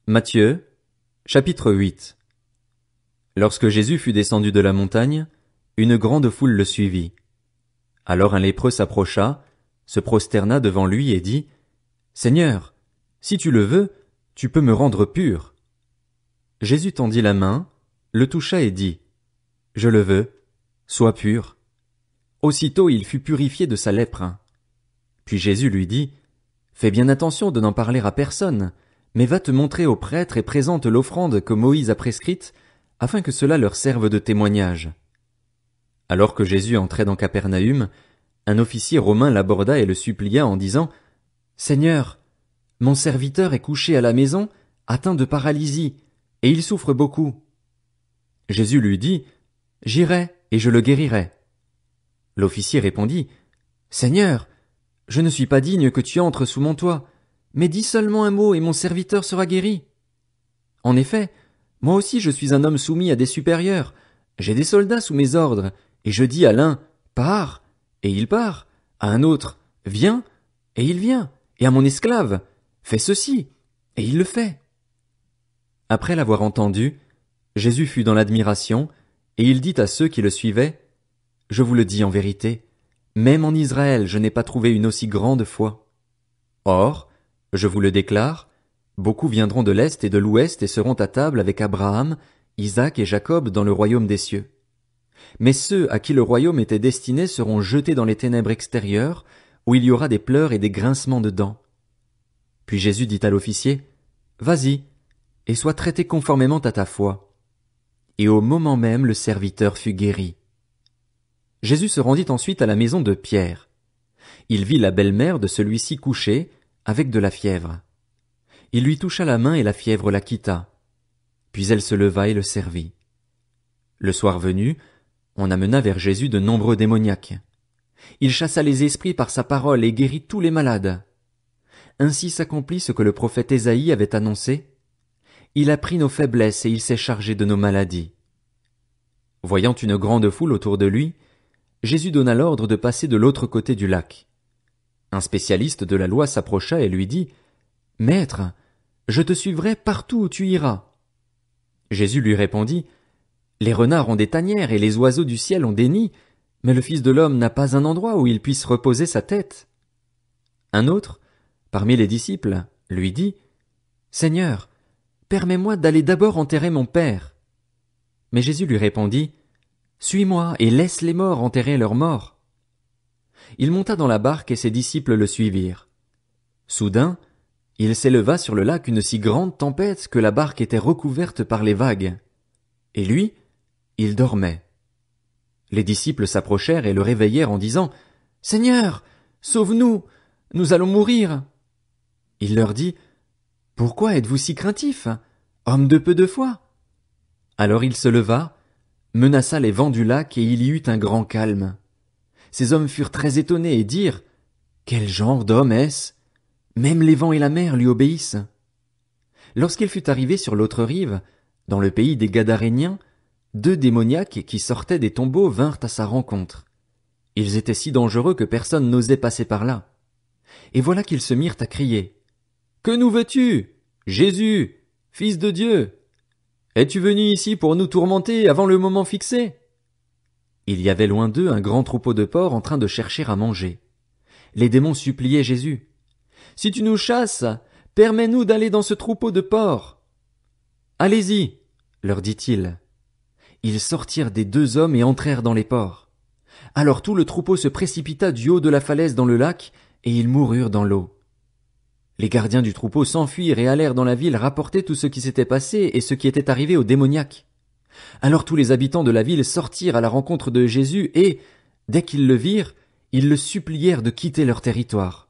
Matthieu, chapitre 8. Lorsque Jésus fut descendu de la montagne, une grande foule le suivit. Alors un lépreux s'approcha, se prosterna devant lui et dit, Seigneur, si tu le veux, tu peux me rendre pur. Jésus tendit la main, le toucha et dit, Je le veux, sois pur. Aussitôt il fut purifié de sa lèpre. Puis Jésus lui dit, Fais bien attention de n'en parler à personne, mais va te montrer aux prêtres et présente l'offrande que Moïse a prescrite, afin que cela leur serve de témoignage. Alors que Jésus entrait dans Capernaüm, un officier romain l'aborda et le supplia en disant, Seigneur, mon serviteur est couché à la maison, atteint de paralysie, et il souffre beaucoup. Jésus lui dit, J'irai et je le guérirai. L'officier répondit, Seigneur, je ne suis pas digne que tu entres sous mon toit, mais dis seulement un mot et mon serviteur sera guéri. En effet, moi aussi je suis un homme soumis à des supérieurs, j'ai des soldats sous mes ordres, et je dis à l'un, pars, et il part, à un autre, viens, et il vient, et à mon esclave, fais ceci, et il le fait. Après l'avoir entendu, Jésus fut dans l'admiration, et il dit à ceux qui le suivaient, Je vous le dis en vérité, même en Israël je n'ai pas trouvé une aussi grande foi. Or, je vous le déclare, beaucoup viendront de l'Est et de l'Ouest et seront à table avec Abraham, Isaac et Jacob dans le royaume des cieux. Mais ceux à qui le royaume était destiné seront jetés dans les ténèbres extérieures, où il y aura des pleurs et des grincements de dents. Puis Jésus dit à l'officier, Vas-y, et sois traité conformément à ta foi. Et au moment même le serviteur fut guéri. Jésus se rendit ensuite à la maison de Pierre. Il vit la belle-mère de celui-ci couchée, avec de la fièvre. Il lui toucha la main et la fièvre la quitta. Puis elle se leva et le servit. Le soir venu, on amena vers Jésus de nombreux démoniaques. Il chassa les esprits par sa parole et guérit tous les malades. Ainsi s'accomplit ce que le prophète Ésaïe avait annoncé. Il a pris nos faiblesses et il s'est chargé de nos maladies. Voyant une grande foule autour de lui, Jésus donna l'ordre de passer de l'autre côté du lac. Un spécialiste de la loi s'approcha et lui dit, « Maître, je te suivrai partout où tu iras. » Jésus lui répondit, « Les renards ont des tanières et les oiseaux du ciel ont des nids, mais le Fils de l'homme n'a pas un endroit où il puisse reposer sa tête. » Un autre, parmi les disciples, lui dit, « Seigneur, permets-moi d'aller d'abord enterrer mon père. » Mais Jésus lui répondit, « Suis-moi et laisse les morts enterrer leurs morts. » Il monta dans la barque et ses disciples le suivirent. Soudain, il s'éleva sur le lac une si grande tempête que la barque était recouverte par les vagues. Et lui, il dormait. Les disciples s'approchèrent et le réveillèrent en disant, « Seigneur, sauve-nous, nous allons mourir. » Il leur dit, « Pourquoi êtes-vous si craintifs, homme de peu de foi ?» Alors il se leva, menaça les vents du lac et il y eut un grand calme. Ces hommes furent très étonnés et dirent, « Quel genre d'homme est-ce? Même les vents et la mer lui obéissent. » Lorsqu'il fut arrivé sur l'autre rive, dans le pays des Gadaréniens, 2 démoniaques qui sortaient des tombeaux vinrent à sa rencontre. Ils étaient si dangereux que personne n'osait passer par là. Et voilà qu'ils se mirent à crier, « Que nous veux-tu, Jésus, Fils de Dieu? Es-tu venu ici pour nous tourmenter avant le moment fixé? » Il y avait loin d'eux un grand troupeau de porcs en train de chercher à manger. Les démons suppliaient Jésus. « Si tu nous chasses, permets-nous d'aller dans ce troupeau de porcs. » « Allez-y, leur dit-il. Ils sortirent des 2 hommes et entrèrent dans les porcs. Alors tout le troupeau se précipita du haut de la falaise dans le lac, et ils moururent dans l'eau. Les gardiens du troupeau s'enfuirent et allèrent dans la ville rapporter tout ce qui s'était passé et ce qui était arrivé aux démoniaques. Alors tous les habitants de la ville sortirent à la rencontre de Jésus et, dès qu'ils le virent, ils le supplièrent de quitter leur territoire.